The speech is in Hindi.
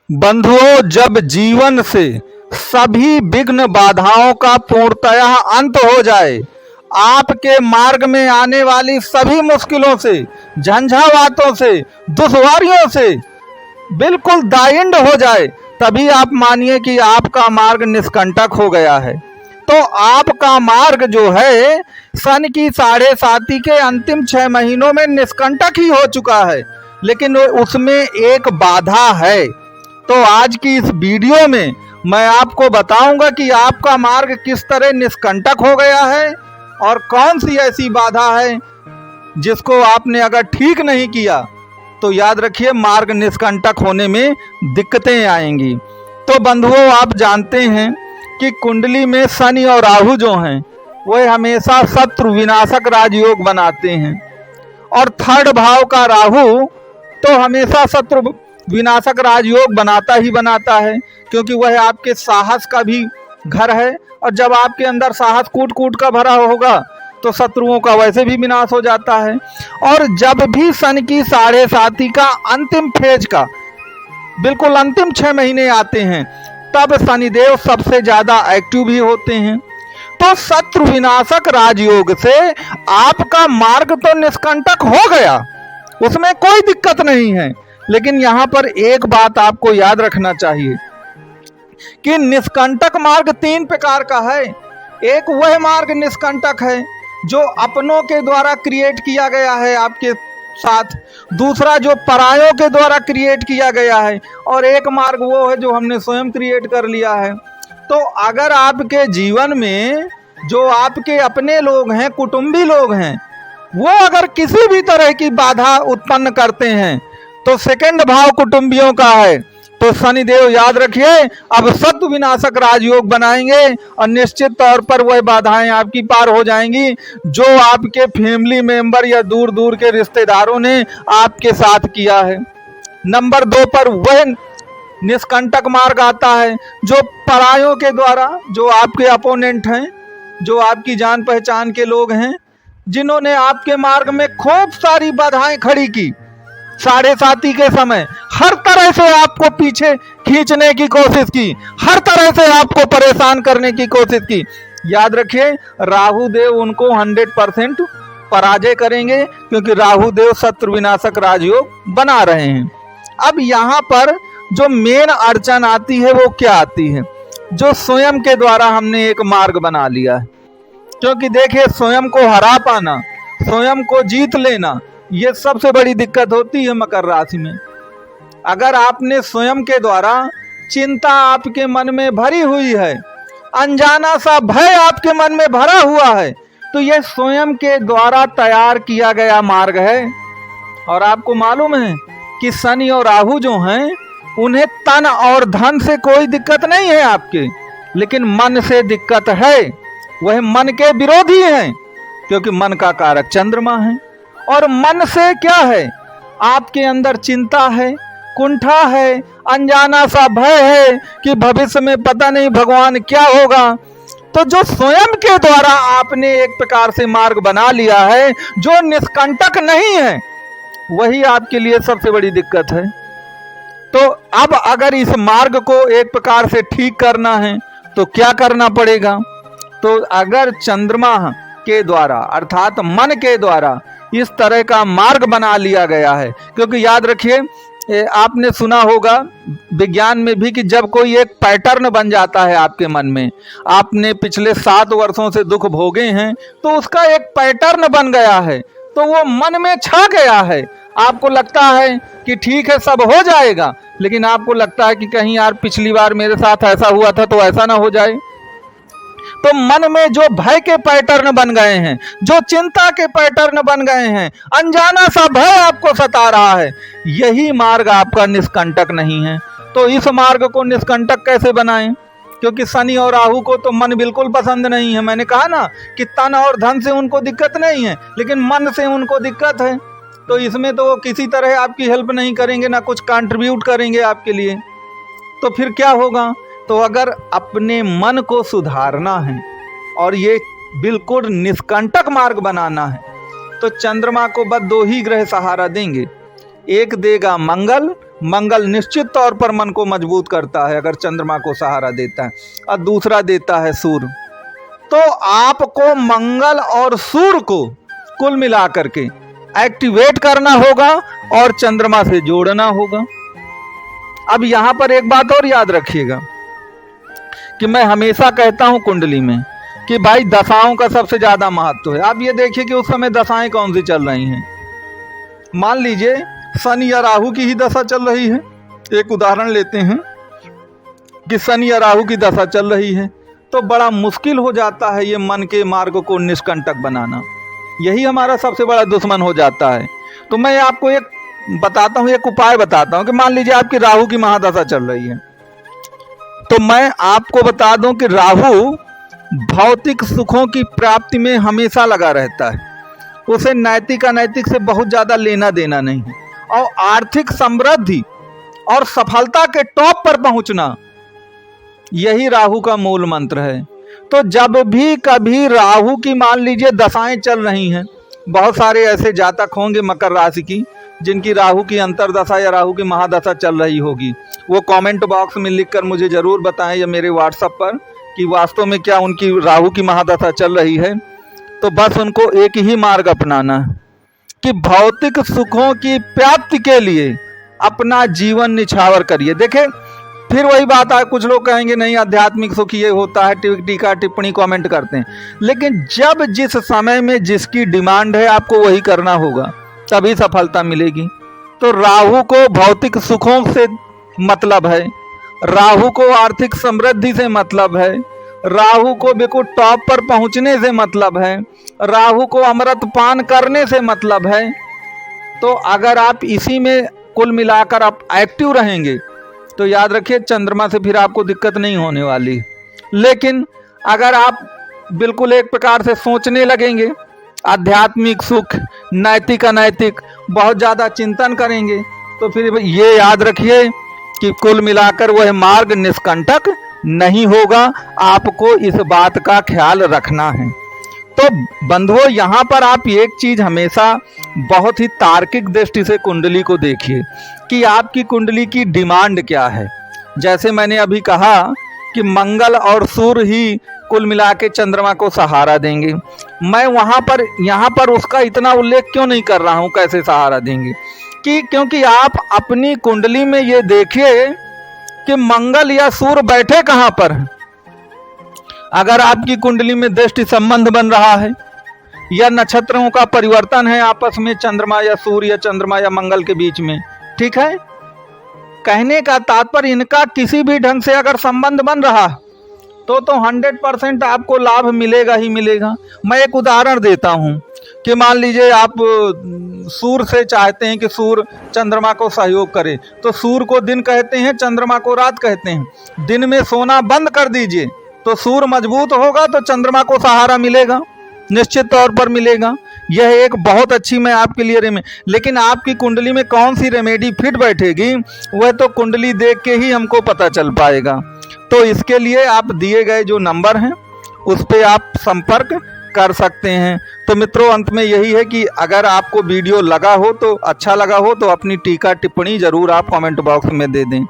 बंधुओं, जब जीवन से सभी विघ्न बाधाओं का पूर्णतः अंत हो जाए, आपके मार्ग में आने वाली सभी मुश्किलों से, झंझावातों से, दुश्वारियों से बिल्कुल दायिंड हो जाए, तभी आप मानिए कि आपका मार्ग निष्कंटक हो गया है। तो आपका मार्ग जो है सन की 7.5 के अंतिम 6 महीनों में निष्कंटक ही हो चुका है, लेकिन उसमें एक बाधा है। तो आज की इस वीडियो में मैं आपको बताऊंगा कि आपका मार्ग किस तरह निष्कंटक हो गया है और कौन सी ऐसी बाधा है जिसको आपने अगर ठीक नहीं किया तो याद रखिए मार्ग निष्कंटक होने में दिक्कतें आएंगी। तो बंधुओं, आप जानते हैं कि कुंडली में शनि और राहु जो हैं वह हमेशा शत्रु विनाशक राजयोग बनाते हैं, और 3rd भाव का राहु तो हमेशा शत्रु विनाशक राजयोग बनाता ही बनाता है, क्योंकि वह आपके साहस का भी घर है, और जब आपके अंदर साहस कूट कूट का भरा होगा तो शत्रुओं का वैसे भी विनाश हो जाता है। और जब भी सन की 7.5 का अंतिम फेज का बिल्कुल अंतिम 6 महीने आते हैं, तब शनिदेव सबसे ज्यादा एक्टिव भी होते हैं। तो शत्रु विनाशक राजयोग से आपका मार्ग तो निष्कंटक हो गया, उसमें कोई दिक्कत नहीं है, लेकिन यहाँ पर एक बात आपको याद रखना चाहिए कि निष्कंटक मार्ग 3 प्रकार का है। एक वह मार्ग निष्कंटक है जो अपनों के द्वारा क्रिएट किया गया है आपके साथ, दूसरा जो परायों के द्वारा क्रिएट किया गया है, और एक मार्ग वो है जो हमने स्वयं क्रिएट कर लिया है। तो अगर आपके जीवन में जो आपके अपने लोग हैं, कुटुंबी लोग हैं, वो अगर किसी भी तरह की बाधा उत्पन्न करते हैं तो 2nd भाव कुटुंबियों का है। तो शनिदेव याद रखिए अब शत्रु विनाशक राजयोग बनाएंगे और निश्चित तौर पर वह बाधाएं आपकी पार हो जाएंगी जो आपके फैमिली मेंबर या दूर दूर के रिश्तेदारों ने आपके साथ किया है। नंबर 2 पर वह निष्कंटक मार्ग आता है जो परायों के द्वारा, जो आपके अपोनेंट हैं, जो आपकी जान पहचान के लोग हैं, जिन्होंने आपके मार्ग में खूब सारी बाधाएं खड़ी की, 7.5 के समय हर तरह से आपको पीछे खींचने की कोशिश की, हर तरह से आपको परेशान करने की कोशिश की। याद रखिए राहु देव उनको 100% पराजय करेंगे, क्योंकि राहु देव शत्रु विनाशक राजयोग बना रहे हैं। अब यहाँ पर जो मेन अड़चन आती है वो क्या आती है? जो स्वयं के द्वारा हमने एक मार्ग बना लिया है। क्योंकि देखिए स्वयं को हरा पाना, स्वयं को जीत लेना, ये सबसे बड़ी दिक्कत होती है मकर राशि में। अगर आपने स्वयं के द्वारा चिंता आपके मन में भरी हुई है, अनजाना सा भय आपके मन में भरा हुआ है, तो यह स्वयं के द्वारा तैयार किया गया मार्ग है। और आपको मालूम है कि शनि और राहु जो हैं उन्हें तन और धन से कोई दिक्कत नहीं है आपके, लेकिन मन से दिक्कत है। वह मन के विरोधी हैं, क्योंकि मन का कारक चंद्रमा है। और मन से क्या है? आपके अंदर चिंता है, कुंठा है, अनजाना सा भय है कि भविष्य में पता नहीं भगवान क्या होगा। तो जो स्वयं के द्वारा आपने एक प्रकार से मार्ग बना लिया है जो निष्कंटक नहीं है, वही आपके लिए सबसे बड़ी दिक्कत है। तो अब अगर इस मार्ग को एक प्रकार से ठीक करना है तो क्या करना पड़ेगा? तो अगर चंद्रमा के द्वारा अर्थात मन के द्वारा इस तरह का मार्ग बना लिया गया है, क्योंकि याद रखिए आपने सुना होगा विज्ञान में भी कि जब कोई एक पैटर्न बन जाता है आपके मन में, आपने पिछले 7 वर्षों से दुख भोगे हैं तो उसका एक पैटर्न बन गया है, तो वो मन में छा गया है। आपको लगता है कि ठीक है सब हो जाएगा, लेकिन आपको लगता है कि कहीं यार पिछली बार मेरे साथ ऐसा हुआ था तो ऐसा ना हो जाए। तो मन में जो भय के पैटर्न बन गए हैं, जो चिंता के पैटर्न बन गए हैं, अनजाना सा भय आपको सता रहा है, यही मार्ग आपका निष्कंटक नहीं है। तो इस मार्ग को निष्कंटक कैसे बनाएं? क्योंकि शनि और राहु को तो मन बिल्कुल पसंद नहीं है। मैंने कहा ना कि तन और धन से उनको दिक्कत नहीं है, लेकिन मन से उनको दिक्कत है। तो इसमें तो वो किसी तरह आपकी हेल्प नहीं करेंगे, ना कुछ कंट्रीब्यूट करेंगे आपके लिए। तो फिर क्या होगा? तो अगर अपने मन को सुधारना है और ये बिल्कुल निष्कंटक मार्ग बनाना है, तो चंद्रमा को बस 2 ही ग्रह सहारा देंगे। एक देगा मंगल, मंगल निश्चित तौर पर मन को मजबूत करता है अगर चंद्रमा को सहारा देता है, और दूसरा देता है सूर्य। तो आपको मंगल और सूर्य को कुल मिलाकर के एक्टिवेट करना होगा और चंद्रमा से जोड़ना होगा। अब यहां पर एक बात और याद रखिएगा कि मैं हमेशा कहता हूं कुंडली में कि भाई दशाओं का सबसे ज्यादा महत्व है। आप ये देखिए कि उस समय दशाएं कौन सी चल रही हैं। मान लीजिए शनि या राहु की ही दशा चल रही है। एक उदाहरण लेते हैं कि शनि या राहु की दशा चल रही है, तो बड़ा मुश्किल हो जाता है ये मन के मार्ग को निष्कंटक बनाना। यही हमारा सबसे बड़ा दुश्मन हो जाता है। तो मैं आपको एक बताता हूँ, एक उपाय बताता हूँ कि मान लीजिए आपकी राहु की महादशा चल रही है, तो मैं आपको बता दूं कि राहु भौतिक सुखों की प्राप्ति में हमेशा लगा रहता है। उसे नैतिक अनैतिक से बहुत ज़्यादा लेना देना नहीं है, और आर्थिक समृद्धि और सफलता के टॉप पर पहुंचना, यही राहु का मूल मंत्र है। तो जब भी कभी राहु की मान लीजिए दशाएं चल रही हैं, बहुत सारे ऐसे जातक होंगे मकर राशि की जिनकी राहु की अंतरदशा या राहु की महादशा चल रही होगी, वो कमेंट बॉक्स में लिखकर मुझे ज़रूर बताएं या मेरे व्हाट्सएप पर कि वास्तव में क्या उनकी राहु की महादशा चल रही है। तो बस उनको एक ही मार्ग अपनाना है कि भौतिक सुखों की प्राप्ति के लिए अपना जीवन निछावर करिए। देखें, फिर वही बात है, कुछ लोग कहेंगे नहीं आध्यात्मिक सुख ये होता है, टीका टिप्पणी कमेंट करते हैं, लेकिन जब जिस समय में जिसकी डिमांड है आपको वही करना होगा, तभी सफलता मिलेगी। तो राहु को भौतिक सुखों से मतलब है, राहु को आर्थिक समृद्धि से मतलब है, राहु को बिल्कुल टॉप पर पहुंचने से मतलब है, राहु को अमृत पान करने से मतलब है। तो अगर आप इसी में कुल मिलाकर आप एक्टिव रहेंगे तो याद रखिए चंद्रमा से फिर आपको दिक्कत नहीं होने वाली। लेकिन अगर आप बिल्कुल एक प्रकार से सोचने लगेंगे, आध्यात्मिक सुख, नैतिक अनैतिक बहुत ज़्यादा चिंतन करेंगे, तो फिर ये याद रखिए कि कुल मिलाकर वह मार्ग निष्कंटक नहीं होगा। आपको इस बात का ख्याल रखना है। तो बंधुओं, यहाँ पर आप एक चीज़ हमेशा बहुत ही तार्किक दृष्टि से कुंडली को देखिए कि आपकी कुंडली की डिमांड क्या है। जैसे मैंने अभी कहा कि मंगल और सूर्य ही कुल मिला के चंद्रमा को सहारा देंगे। मैं यहाँ पर उसका इतना उल्लेख क्यों नहीं कर रहा हूँ कैसे सहारा देंगे, कि क्योंकि आप अपनी कुंडली में ये देखिए कि मंगल या सूर्य बैठे कहाँ पर हैं। अगर आपकी कुंडली में दृष्टि संबंध बन रहा है या नक्षत्रों का परिवर्तन है आपस में, चंद्रमा या सूर्य या चंद्रमा या मंगल के बीच में, ठीक है, कहने का तात्पर्य इनका किसी भी ढंग से अगर संबंध बन रहा तो 100% आपको लाभ मिलेगा ही मिलेगा। मैं एक उदाहरण देता हूं कि मान लीजिए आप सूर्य से चाहते हैं कि सूर्य चंद्रमा को सहयोग करे, तो सूर्य को दिन कहते हैं, चंद्रमा को रात कहते हैं। दिन में सोना बंद कर दीजिए तो सूर्य मजबूत होगा, तो चंद्रमा को सहारा मिलेगा, निश्चित तौर पर मिलेगा। यह एक बहुत अच्छी मैं आपके लिए लेकिन आपकी कुंडली में कौन सी रेमेडी फिट बैठेगी वह तो कुंडली देख के ही हमको पता चल पाएगा। तो इसके लिए आप दिए गए जो नंबर हैं उस पर आप संपर्क कर सकते हैं। तो मित्रों, अंत में यही है कि अगर आपको वीडियो लगा हो तो अच्छा लगा हो तो अपनी टीका टिप्पणी ज़रूर आप कमेंट बॉक्स में दे दें।